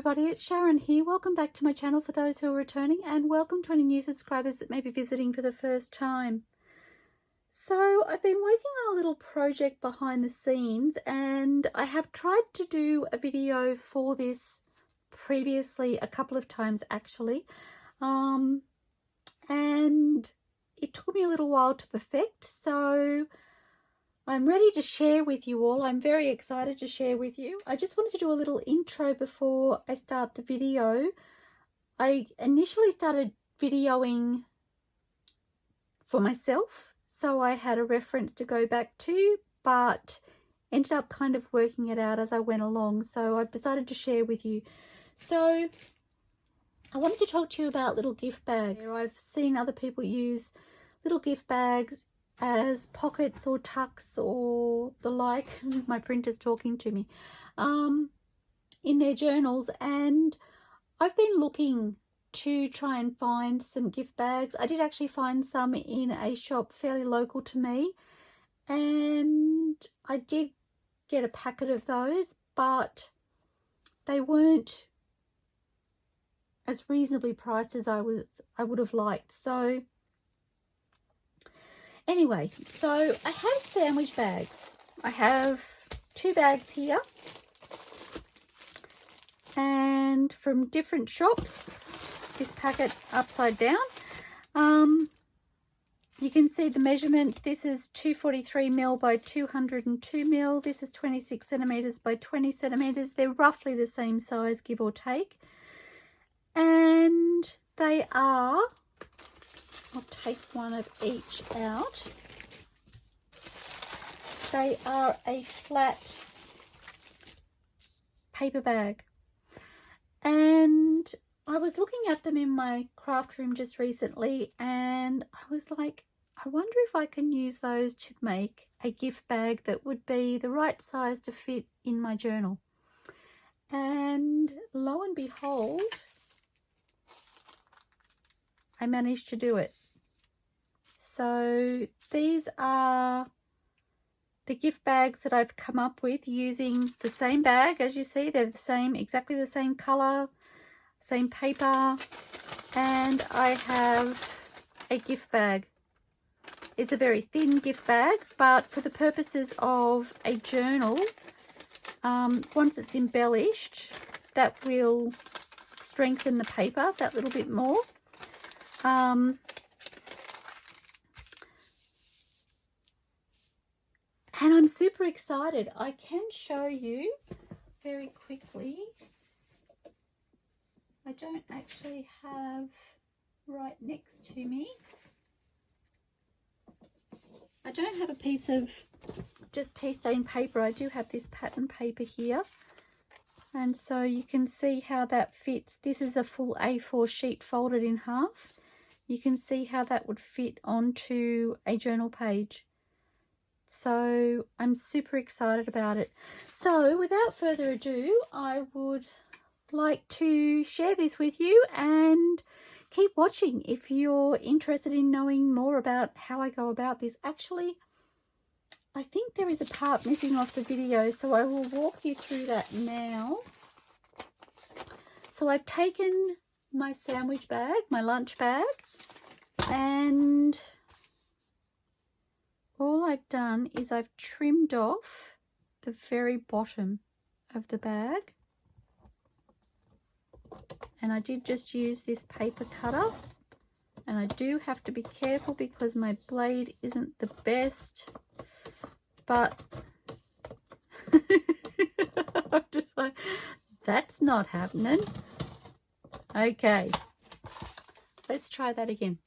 everybody, it's Sharon here. Welcome back to my channel for those who are returning, and welcome to any new subscribers that may be visiting for the first time. So I've been working on a little project behind the scenes, and I have tried to do a video for this previously a couple of times actually, and it took me a little while to perfect, so I'm ready to share with you all. I'm very excited to share with you. I just wanted to do a little intro before I start the video. I initially started videoing for myself, so I had a reference to go back to, but ended up kind of working it out as I went along. So I've decided to share with you. So I wanted to talk to you about little gift bags. I've seen other people use little gift bags as pockets or tucks or the like. My printer's talking to me, in their journals, and I've been looking to try and find some gift bags. I did actually find some in a shop fairly local to me, and I did get a packet of those, but they weren't as reasonably priced as I would have liked. So anyway, so I have sandwich bags. I have 2 bags here, and from different shops. This packet upside down. You can see the measurements. This is 243mm by 202mm. This is 26cm by 20cm. They're roughly the same size, give or take. And they are, I'll take one of each out. They are a flat paper bag. And I was looking at them in my craft room just recently, and I was like, I wonder if I can use those to make a gift bag that would be the right size to fit in my journal. And lo and behold, I managed to do it. So these are the gift bags that I've come up with using the same bag. As you see, they're the same, exactly the same color, same paper, and I have a gift bag. It's a very thin gift bag, but for the purposes of a journal, once it's embellished, that will strengthen the paper that little bit more. And I'm super excited. I can show you very quickly. I don't actually have right next to me. I don't have a piece of just tea stain paper. I do have this pattern paper here. And so you can see how that fits. This is a full A4 sheet folded in half. You can see how that would fit onto a journal page. So I'm super excited about it. So without further ado, I would like to share this with you, and keep watching if you're interested in knowing more about how I go about this. Actually, I think there is a part missing off the video, so I will walk you through that now. So I've taken my sandwich bag, my lunch bag, and all I've done is I've trimmed off the very bottom of the bag. And I did just use this paper cutter, and I do have to be careful because my blade isn't the best, but I'm just like, that's not happening. Okay, let's try that again.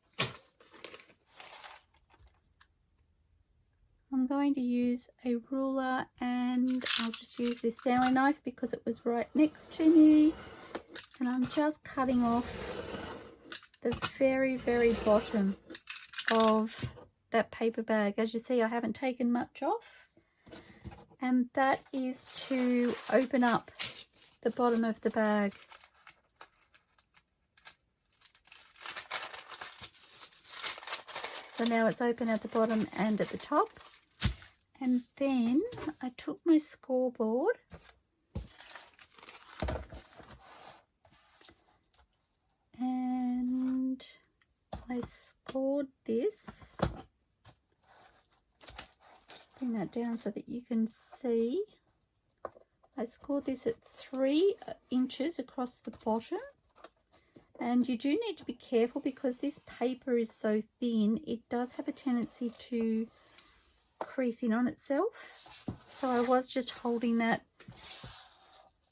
I'm going to use a ruler, and I'll just use this Stanley knife because it was right next to me. And I'm just cutting off the very, very bottom of that paper bag. As you see, I haven't taken much off. And that is to open up the bottom of the bag. So now it's open at the bottom and at the top. And then I took my scoreboard and I scored this. Just bring that down so that you can see. I scored this at 3 inches across the bottom, and you do need to be careful because this paper is so thin, it does have a tendency to crease in on itself. So I was just holding that.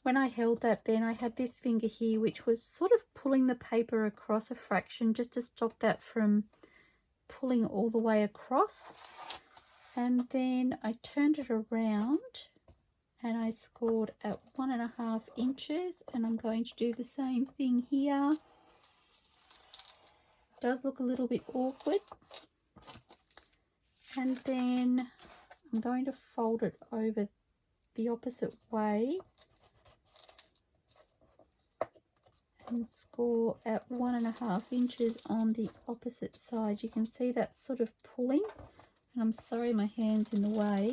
When I held that, then I had this finger here which was sort of pulling the paper across a fraction just to stop that from pulling all the way across. And then I turned it around and I scored at 1.5 inches, and I'm going to do the same thing here. It does look a little bit awkward. And then I'm going to fold it over the opposite way and score at 1.5 inches on the opposite side. You can see that's sort of pulling, and I'm sorry my hand's in the way.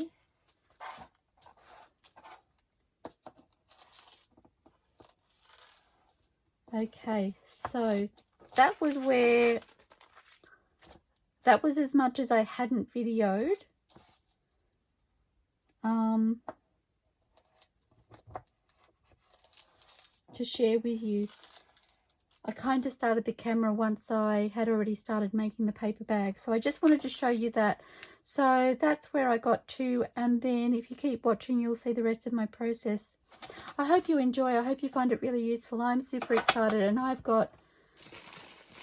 Okay, so that was as much as I hadn't videoed. To share with you. I kind of started the camera once I had already started making the paper bag, so I just wanted to show you that. So that's where I got to, and then if you keep watching you'll see the rest of my process. I hope you enjoy. I hope you find it really useful. I'm super excited, and I've got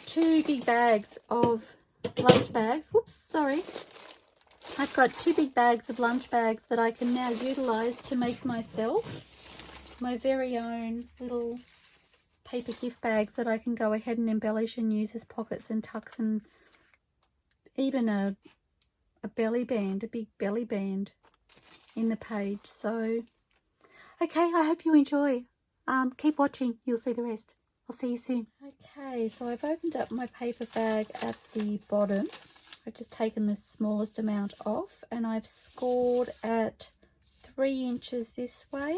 2 big bags of lunch bags. Whoops, sorry. I've got 2 big bags of lunch bags that I can now utilize to make myself my very own little paper gift bags that I can go ahead and embellish and use as pockets and tucks, and even a belly band, a big belly band in the page. So okay, I hope you enjoy. Keep watching, you'll see the rest. I'll see you soon. Okay, so I've opened up my paper bag at the bottom. I've just taken the smallest amount off, and I've scored at 3 inches this way,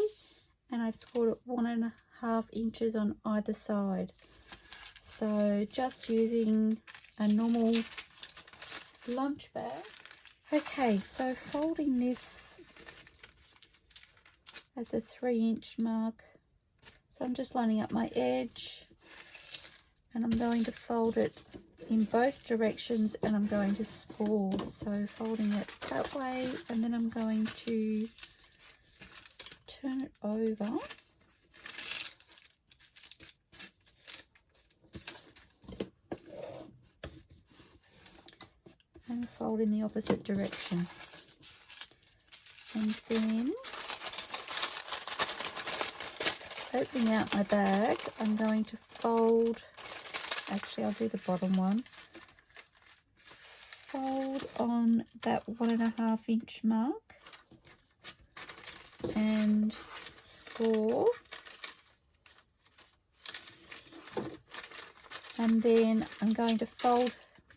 and I've scored at 1.5 inches on either side. So just using a normal lunch bag. Okay, so folding this at the 3-inch mark. So I'm just lining up my edge, and I'm going to fold it in both directions, and I'm going to score. So folding it that way, and then I'm going to turn it over and fold in the opposite direction. And then opening out my bag, I'm going to fold, actually I'll do the bottom one, fold on that 1.5 inch mark and score, and then I'm going to fold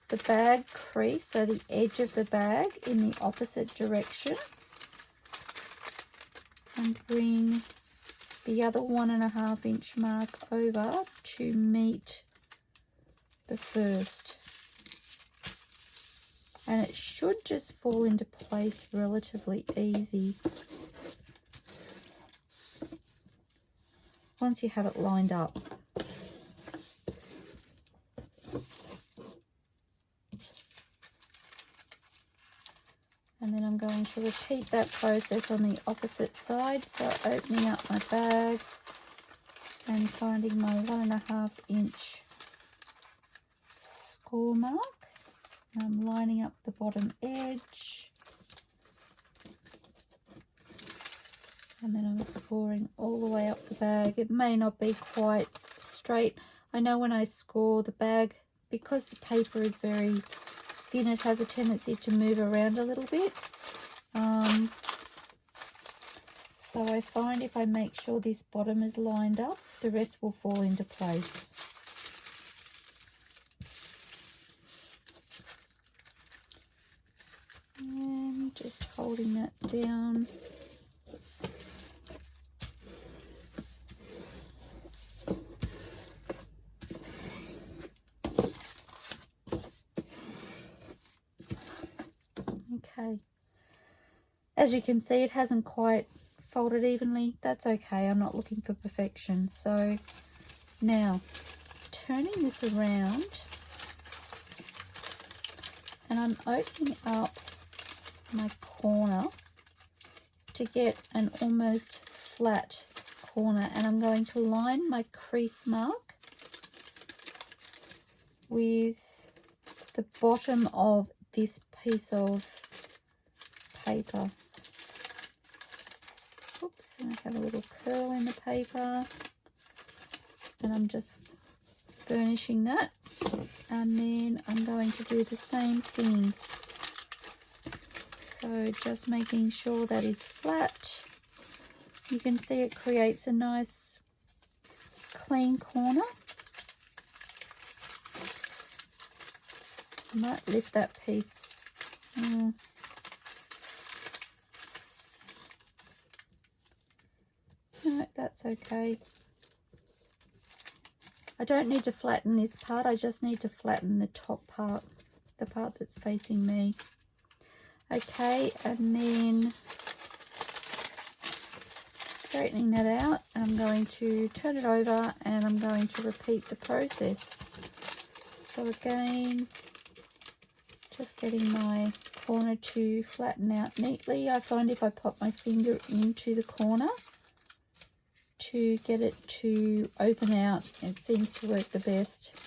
the bag crease, so the edge of the bag, in the opposite direction, and bring the other 1.5 inch mark over to meet the first, and it should just fall into place relatively easy once you have it lined up. And then I'm going to repeat that process on the opposite side, so opening up my bag and finding my 1.5 inch score mark. I'm lining up the bottom edge, and then I'm scoring all the way up the bag. It may not be quite straight. I know when I score the bag, because the paper is very thin, it has a tendency to move around a little bit. So I find if I make sure this bottom is lined up, the rest will fall into place. And just holding that down. Okay. As you can see, it hasn't quite folded evenly. That's okay. I'm not looking for perfection. So now, turning this around, and I'm opening up my corner to get an almost flat corner, and I'm going to line my crease mark with the bottom of this piece of paper. Oops, and I have a little curl in the paper, and I'm just burnishing that, and then I'm going to do the same thing. So just making sure that is flat. You can see it creates a nice clean corner. I might lift that piece. No, that's okay. I don't need to flatten this part, I just need to flatten the top part, the part that's facing me. Okay, and then straightening that out, I'm going to turn it over and I'm going to repeat the process. So again, just getting my corner to flatten out neatly. I find if I pop my finger into the corner to get it to open out, it seems to work the best.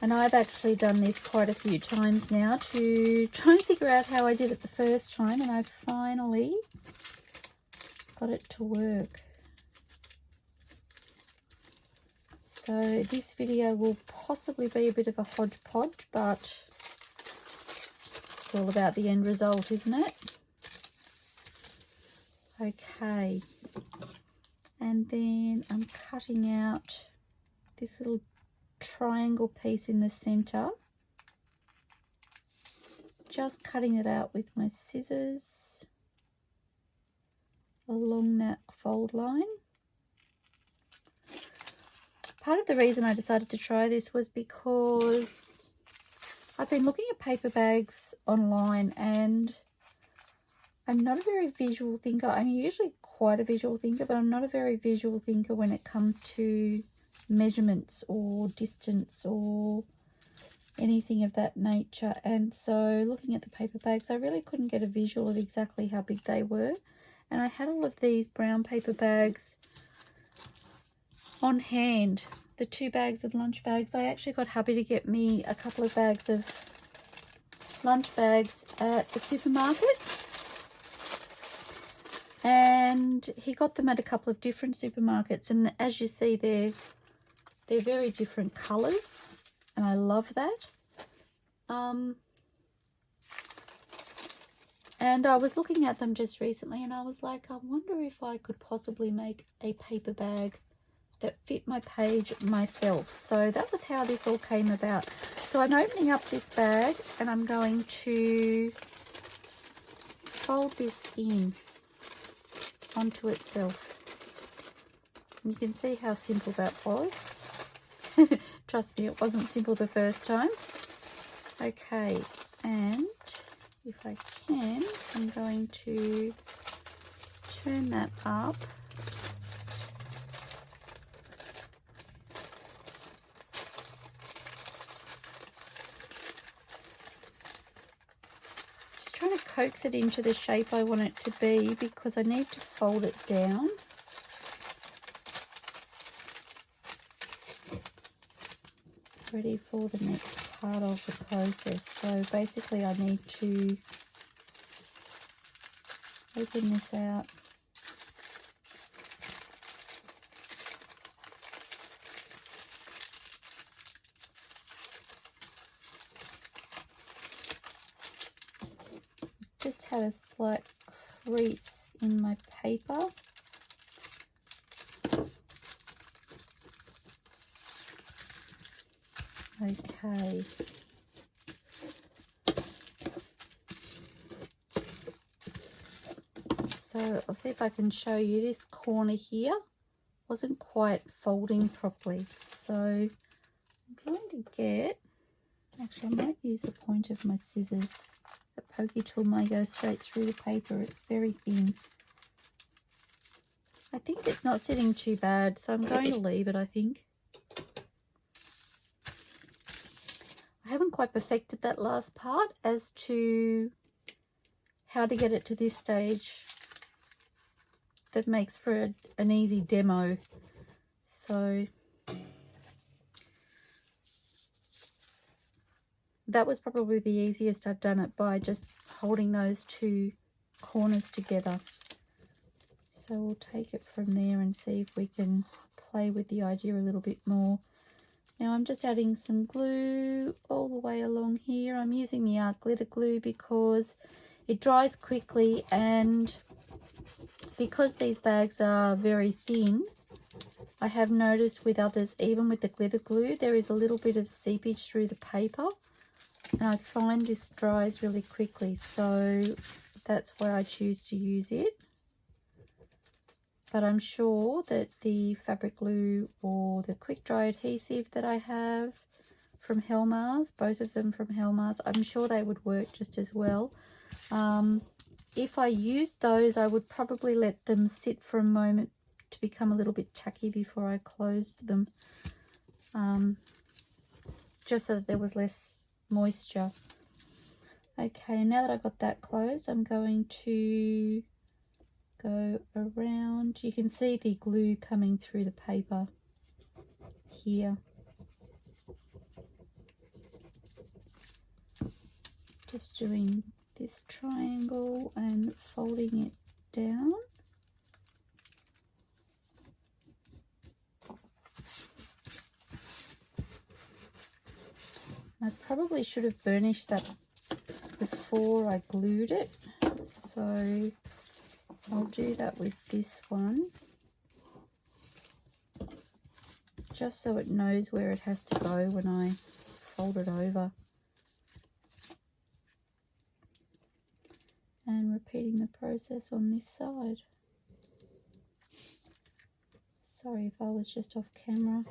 And I've actually done this quite a few times now to try and figure out how I did it the first time, and I finally got it to work. So this video will possibly be a bit of a hodgepodge, but it's all about the end result, isn't it? Okay, and then I'm cutting out this little triangle piece in the center, just cutting it out with my scissors along that fold line. Part of the reason I decided to try this was because I've been looking at paper bags online, and I'm not a very visual thinker. I'm usually quite a visual thinker, but I'm not a very visual thinker when it comes to measurements or distance or anything of that nature. And so looking at the paper bags, I really couldn't get a visual of exactly how big they were. And I had all of these brown paper bags on hand, the 2 bags of lunch bags. I actually got hubby to get me a couple of bags of lunch bags at the supermarket, and he got them at a couple of different supermarkets, and as you see, they're very different colors, and I love that. And I was looking at them just recently, and I was like, I wonder if I could possibly make a paper bag that fit my page myself. So that was how this all came about. So I'm opening up this bag, and I'm going to fold this in onto itself. And you can see how simple that was. Trust me, it wasn't simple the first time. Okay, and if I can, I'm going to turn that up. Just trying to coax it into the shape I want it to be, because I need to fold it down. Ready for the next part of the process. So basically I need to open this out. Just have a slight crease in my paper. Okay. So I'll see if I can show you this corner here. Wasn't quite folding properly. So I'm going to get, actually I might use the point of my scissors. The pokey tool may go straight through the paper. It's very thin. I think it's not sitting too bad, so I'm going to leave it, I think. I haven't quite perfected that last part as to how to get it to this stage that makes for an easy demo. So that was probably the easiest I've done it, by just holding those two corners together. So we'll take it from there and see if we can play with the idea a little bit more. Now I'm just adding some glue all the way along here. I'm using the art glitter glue because it dries quickly, and because these bags are very thin, I have noticed with others, even with the glitter glue, there is a little bit of seepage through the paper, and I find this dries really quickly, so that's why I choose to use it. But I'm sure that the fabric glue or the quick dry adhesive that I have from Helmar's, both of them from Helmar's, I'm sure they would work just as well. If I used those, I would probably let them sit for a moment to become a little bit tacky before I closed them, just so that there was less moisture. Okay, now that I've got that closed, I'm going to go around. You can see the glue coming through the paper here. Just doing this triangle and folding it down. I probably should have burnished that before I glued it, so I'll do that with this one, just so it knows where it has to go when I fold it over. And repeating the process on this side. Sorry if I was just off camera.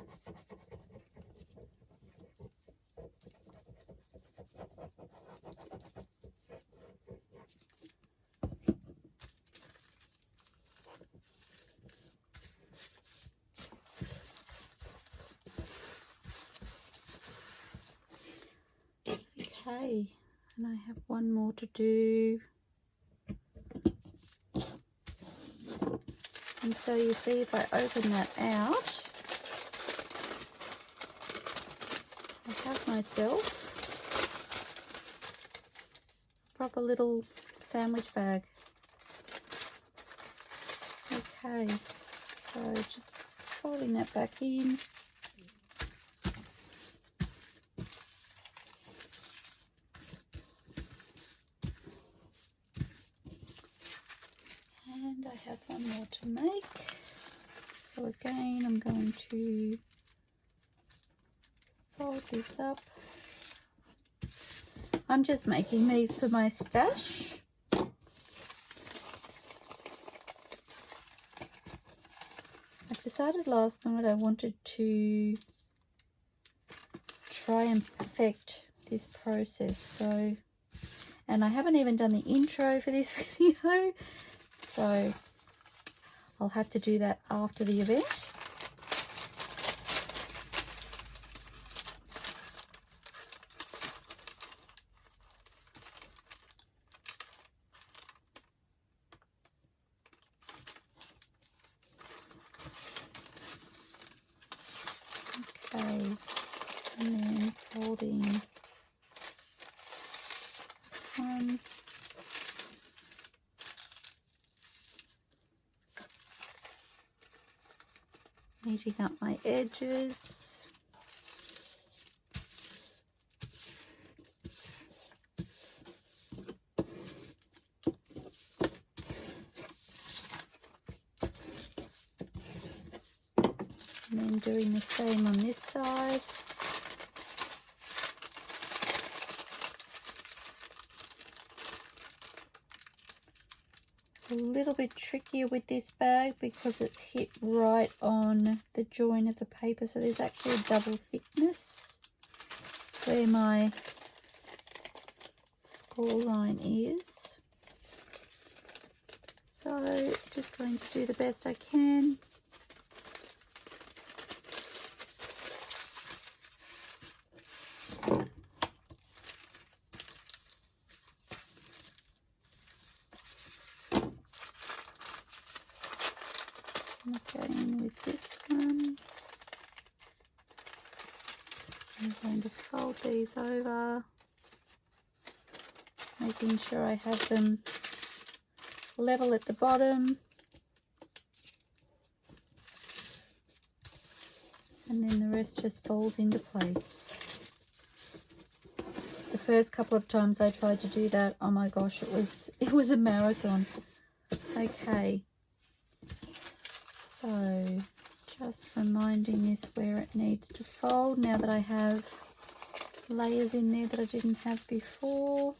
Okay, and I have one more to do. And so you see, if I open that out, I have myself a proper little sandwich bag. Okay, so just folding that back in. And I have one more to make. So again, I'm going to fold this up. I'm just making these for my stash. I decided last night I wanted to try and perfect this process. So, and I haven't even done the intro for this video. So I'll have to do that after the event. Okay, and then folding one. Meeting up my edges. And then doing the same on this side. a little bit trickier with this bag because it's hit right on the join of the paper, so there's actually a double thickness where my score line is. So just going to do the best I can. Again with this one, I'm going to fold these over, making sure I have them level at the bottom, and then the rest just falls into place. The first couple of times I tried to do that, oh my gosh, it was a marathon. Okay. So just reminding this where it needs to fold now that I have layers in there that I didn't have before.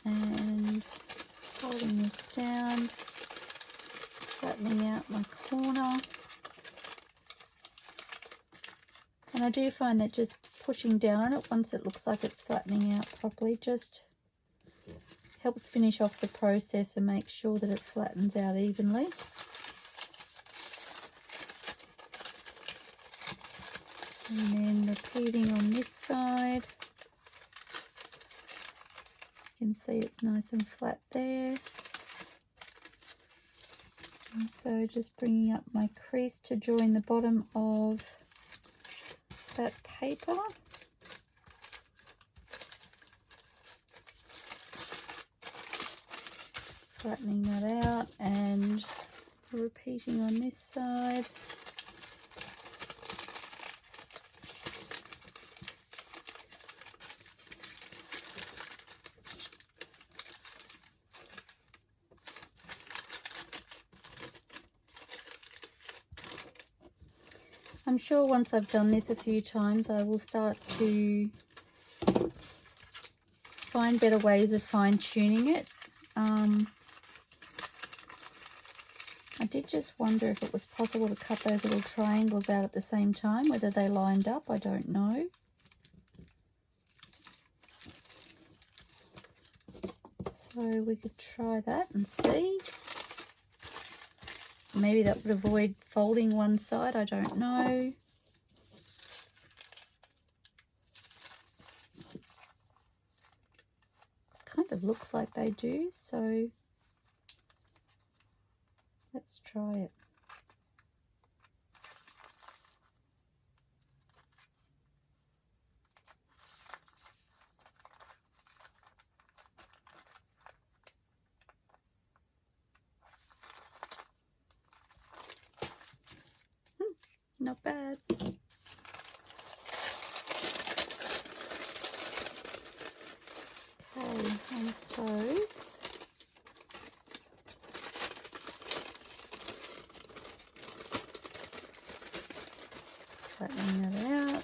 And folding this down, flattening out my corner. And I do find that just pushing down on it once it looks like it's flattening out properly just helps finish off the process and make sure that it flattens out evenly. And then repeating on this side. You can see it's nice and flat there. And so just bringing up my crease to join the bottom of that paper. Flattening that out and repeating on this side. I'm sure once I've done this a few times I will start to find better ways of fine-tuning it. I did just wonder if it was possible to cut those little triangles out at the same time, whether they lined up, I don't know. So we could try that and see. Maybe that would avoid folding one side, I don't know. Kind of looks like they do, so let's try it. Not bad. Okay, and so flattening that out.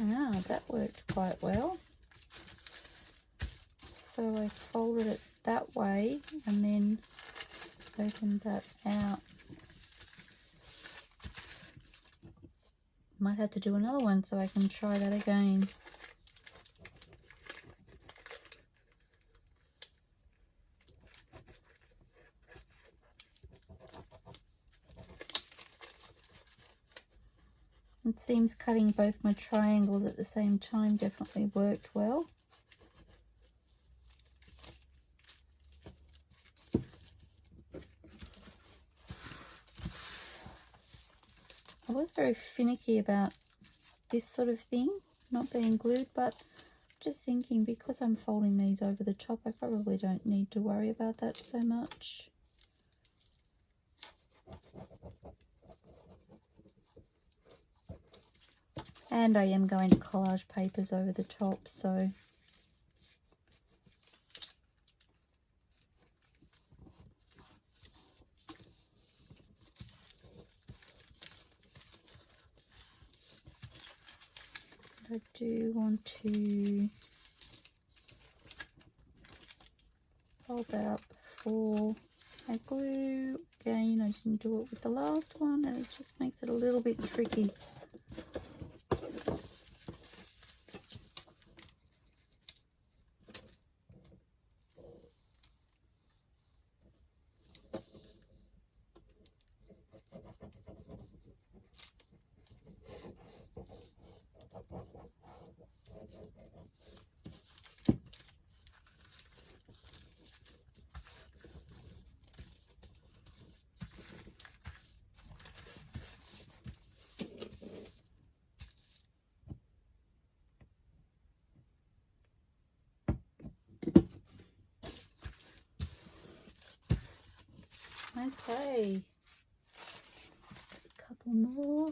Ah, that worked quite well. So I folded it that way and then opened that out. Might have to do another one so I can try that again. It seems cutting both my triangles at the same time definitely worked well. I was very finicky about this sort of thing not being glued, but just thinking because I'm folding these over the top, I probably don't need to worry about that so much. And I am going to collage papers over the top, so I do want to hold that up before I glue. Again, I didn't do it with the last one, and it just makes it a little bit tricky. Okay, a couple more.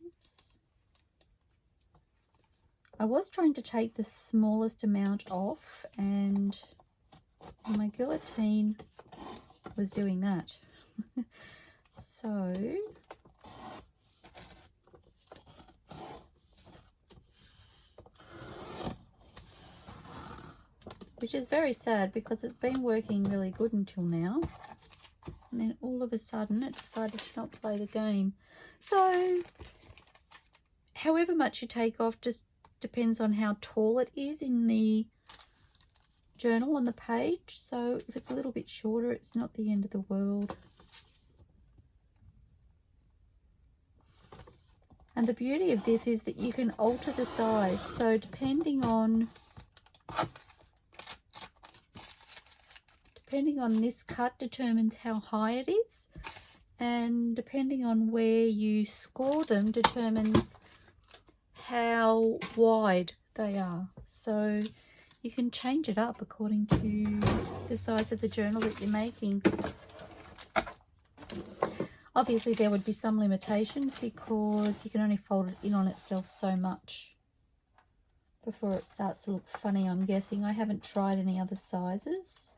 Oops. I was trying to take the smallest amount off, and my guillotine was doing that. So which is very sad because it's been working really good until now, and then all of a sudden it decided to not play the game. So however much you take off just depends on how tall it is in the journal on the page. So if it's a little bit shorter, it's not the end of the world. And the beauty of this is that you can alter the size, so depending on this cut determines how high it is, and depending on where you score them determines how wide they are. So you can change it up according to the size of the journal that you're making. Obviously there would be some limitations because you can only fold it in on itself so much before it starts to look funny, I'm guessing. I haven't tried any other sizes.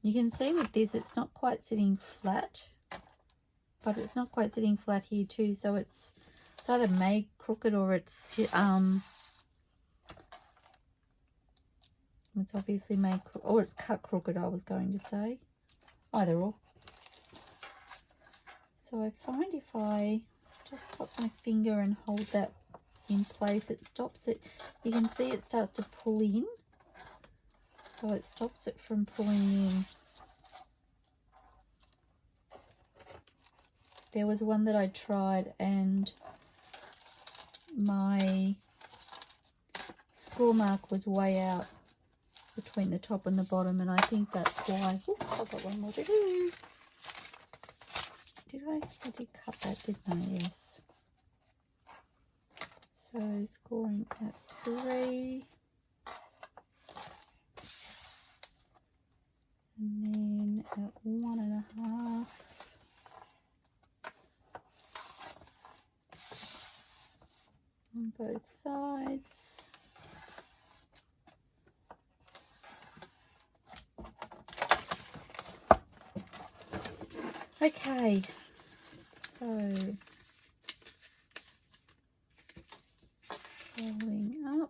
You can see with this it's not quite sitting flat, but it's not quite sitting flat here too, so it's either made crooked or it's obviously made, or it's cut crooked, I was going to say. Either or. So I find if I just pop my finger and hold that in place, it stops it. You can see it starts to pull in, so it stops it from pulling in. There was one that I tried and my score mark was way out between the top and the bottom, and I think that's why. Oops, I've got one more to do. I did cut that, didn't I? Yes. So scoring at 3. And then at 1.5. On both sides. Okay, so rolling up.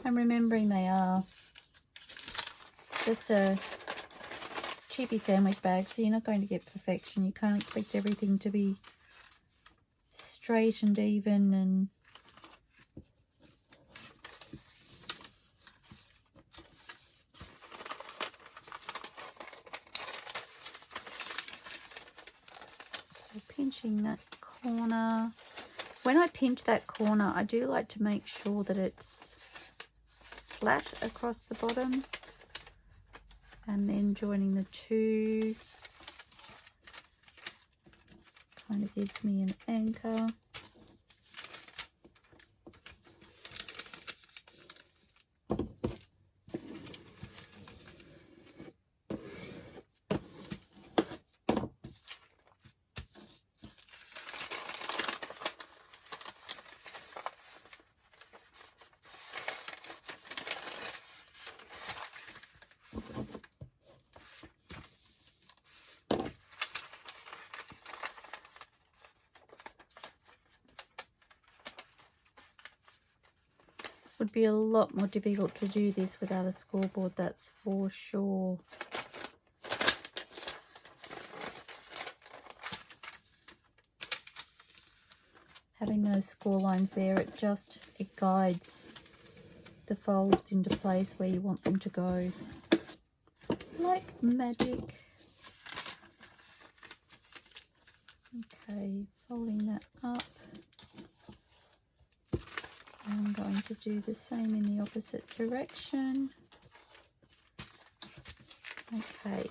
I'm remembering they are just a cheapy sandwich bag, so you're not going to get perfection. You can't expect everything to be straight and even and so pinching that corner. When I pinch that corner, I do like to make sure that it's flat across the bottom, and then joining the two kind of gives me an anchor. Would be a lot more difficult to do this without a scoreboard, that's for sure. Having those score lines there, it guides the folds into place where you want them to go, like magic. Okay, folding that up. I'm going to do the same in the opposite direction. Okay.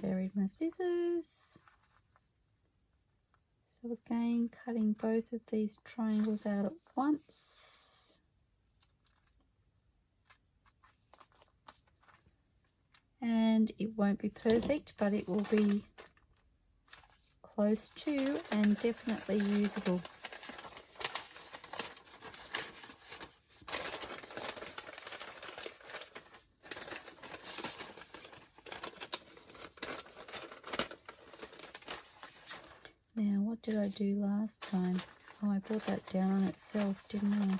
Buried my scissors. So again, cutting both of these triangles out at once. And it won't be perfect, but it will be close to and definitely usable. Now, what did I do last time? Oh, I brought that down on itself, didn't I?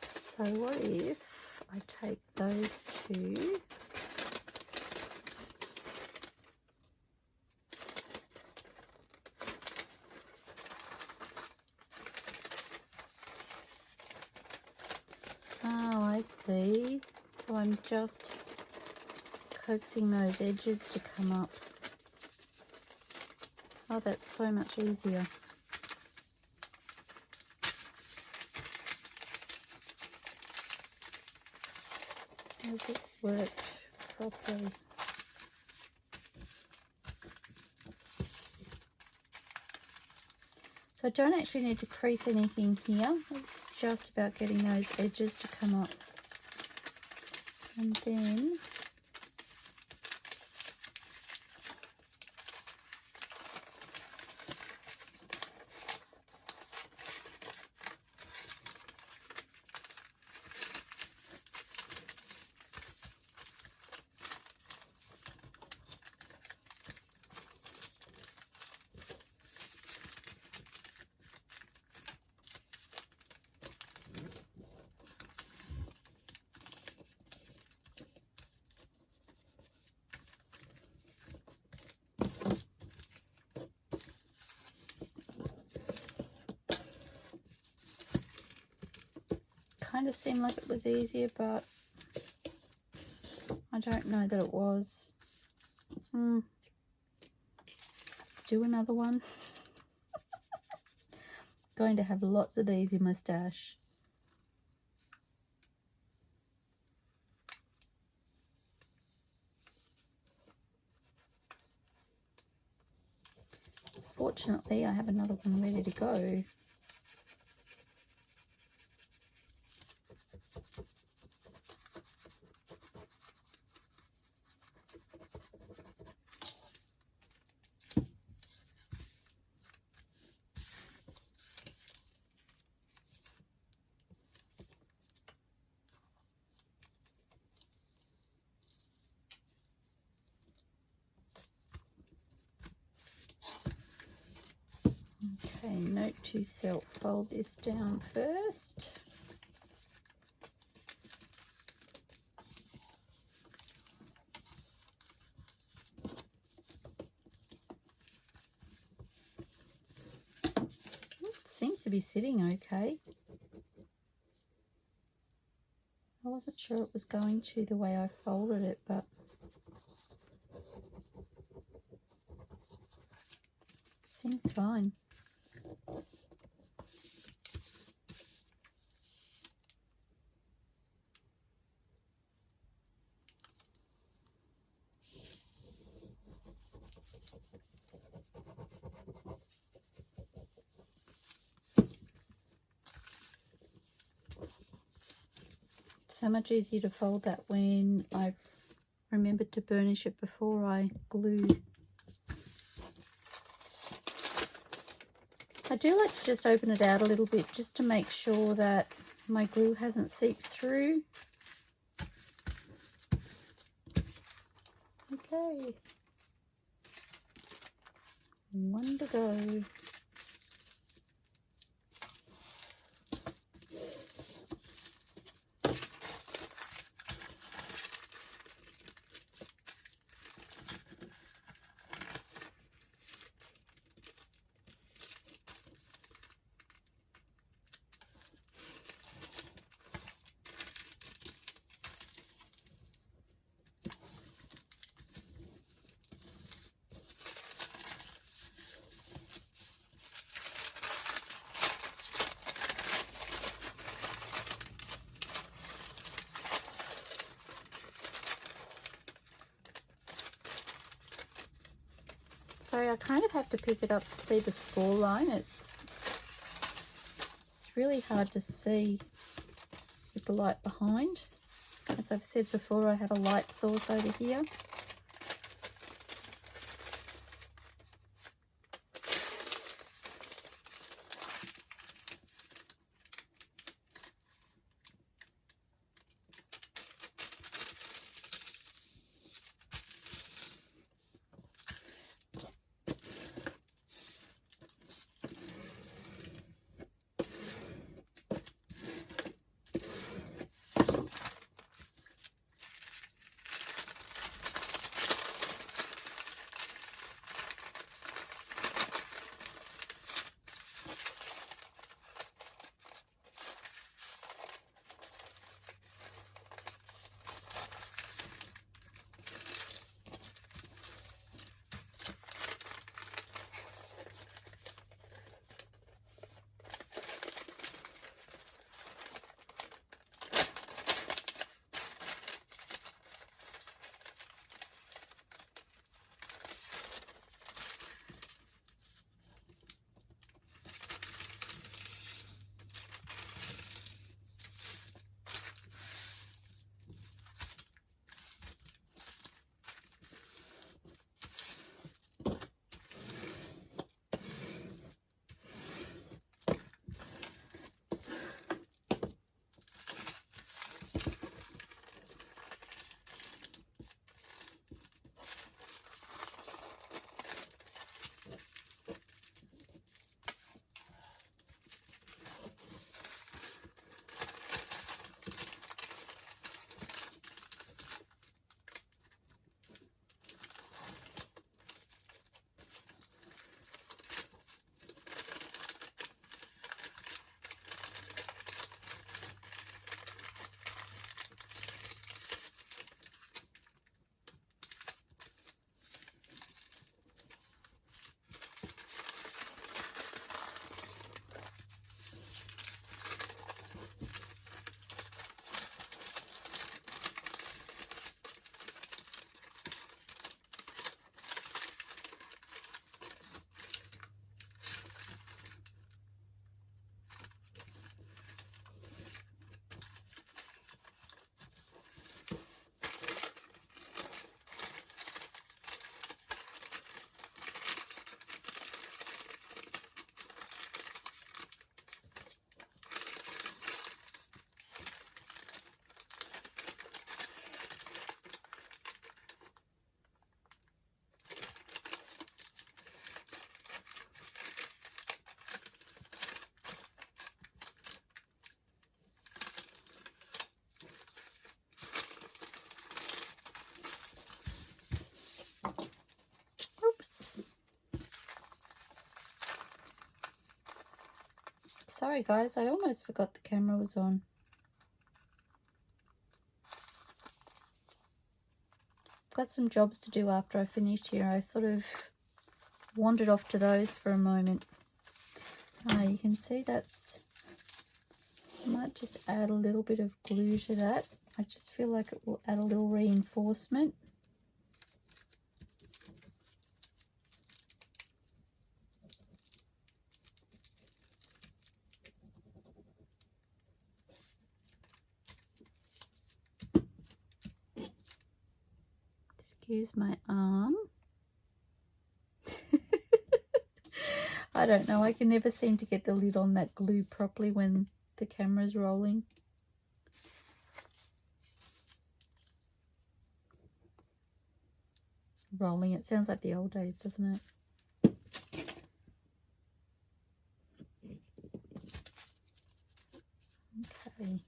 So what if I take those two see, so I'm just coaxing those edges to come up. Oh, that's so much easier. Has it worked properly? So I don't actually need to crease anything here. It's just about getting those edges to come up. And then kind of seemed like it was easier, but I don't know that it was. Do another one. Going to have lots of these in my stash. Fortunately, I have another one ready to go. Okay, note to self, fold this down first. It seems to be sitting okay. I wasn't sure it was going to the way I folded it, but seems fine. So much easier to fold that when I've remembered to burnish it before I glue. I do like to just open it out a little bit just to make sure that my glue hasn't seeped through. Okay, one to go. Sorry, I kind of have to pick it up to see the score line. It's really hard to see with the light behind. As I've said before, I have a light source over here. sorry guys, I almost forgot the camera was on. Got some jobs to do after I finished here. I sort of wandered off to those for a moment. You can see that's, I might just add a little bit of glue to that. I just feel like it will add a little reinforcement. Excuse my arm. I don't know, I can never seem to get the lid on that glue properly when the camera's rolling. Rolling, it sounds like the old days, doesn't it? Okay.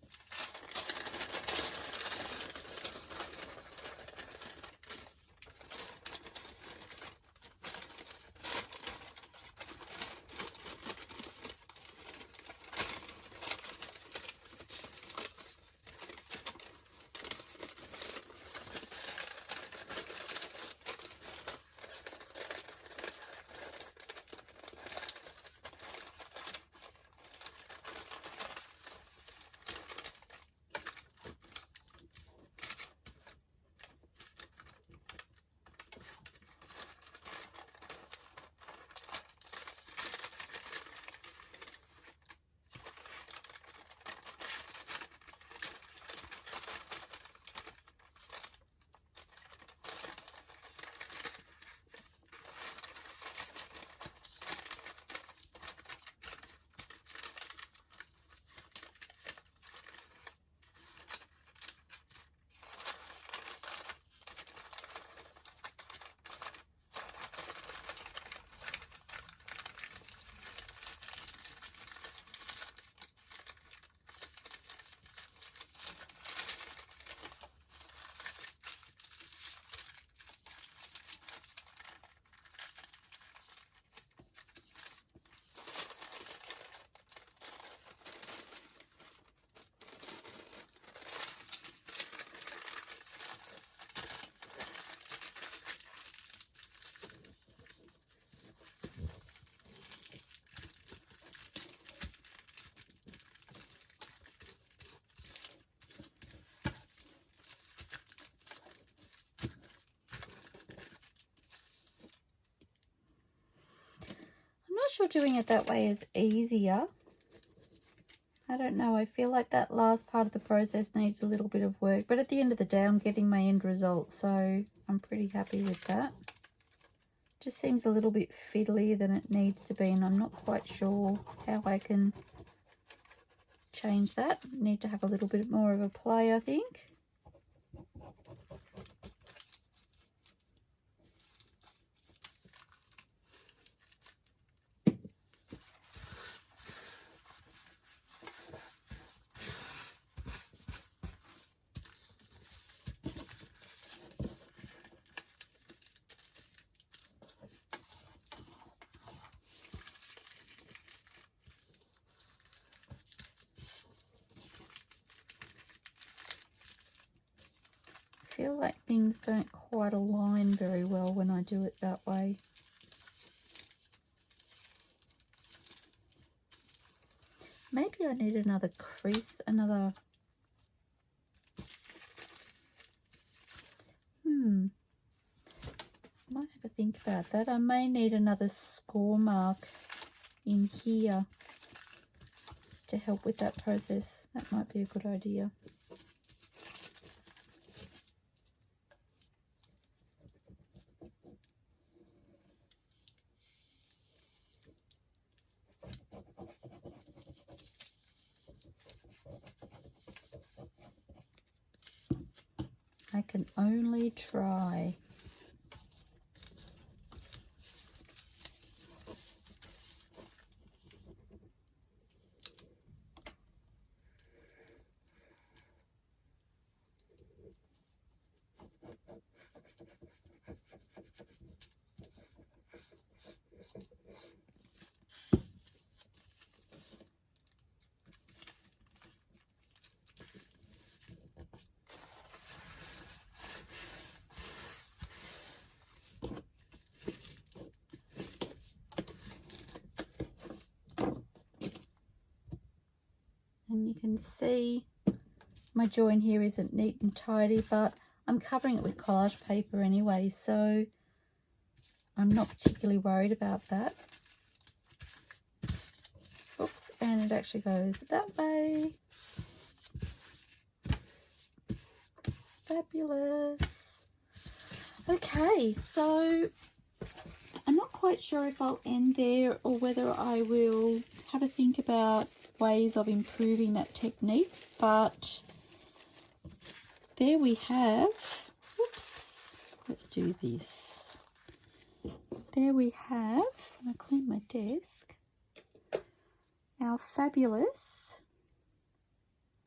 Sure, doing it that way is easier. I don't know, I feel like that last part of the process needs a little bit of work, but at the end of the day I'm getting my end result, so I'm pretty happy with that. Just seems a little bit fiddlier than it needs to be, and I'm not quite sure how I can change that. Need to have a little bit more of a play, I think. I feel like things don't quite align very well when I do it that way. Maybe I need another crease, another... Might have a think about that. I may need another score mark in here to help with that process. That might be a good idea. I can only try. And you can see my join here isn't neat and tidy, but I'm covering it with collage paper anyway, so I'm not particularly worried about that. Oops, and it actually goes that way. Fabulous. Okay, so I'm not quite sure if I'll end there or whether I will have a think about ways of improving that technique, but there we have, oops, let's do this. There we have, I clean my desk, our fabulous,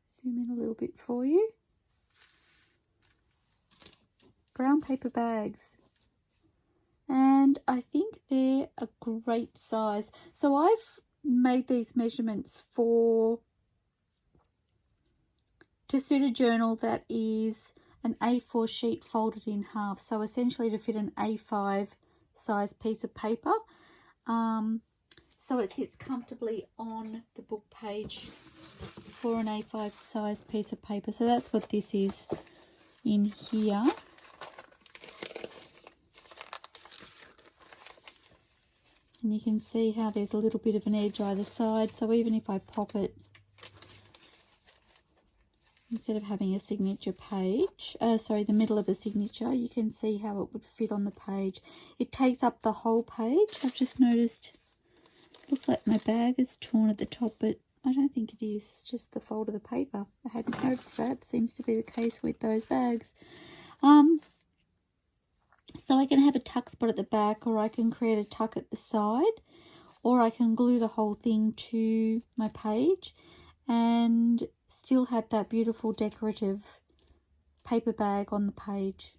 zoom in a little bit for you, brown paper bags. And I think they're a great size. So I've made these measurements to suit a journal that is an A4 sheet folded in half. So essentially to fit an A5 size piece of paper. So it sits comfortably on the book page for an A5 size piece of paper. So that's what this is in here. And you can see how there's a little bit of an edge either side. So even if I pop it, instead of having a signature page, the middle of the signature, you can see how it would fit on the page. It takes up the whole page. I've just noticed, looks like my bag is torn at the top, but I don't think it is. It's just the fold of the paper. I hadn't noticed that. Seems to be the case with those bags. So I can have a tuck spot at the back, or I can create a tuck at the side, or I can glue the whole thing to my page and still have that beautiful decorative paper bag on the page.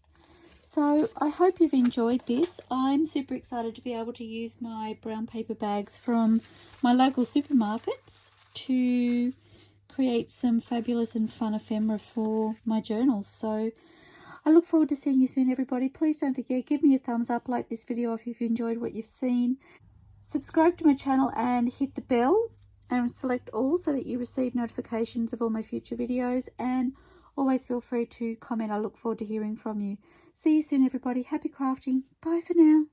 So I hope you've enjoyed this. I'm super excited to be able to use my brown paper bags from my local supermarkets to create some fabulous and fun ephemera for my journals. So I look forward to seeing you soon, everybody. Please don't forget, give me a thumbs up, like this video if you've enjoyed what you've seen. Subscribe to my channel and hit the bell and select all so that you receive notifications of all my future videos. And always feel free to comment. I look forward to hearing from you. See you soon, everybody. Happy crafting. Bye for now.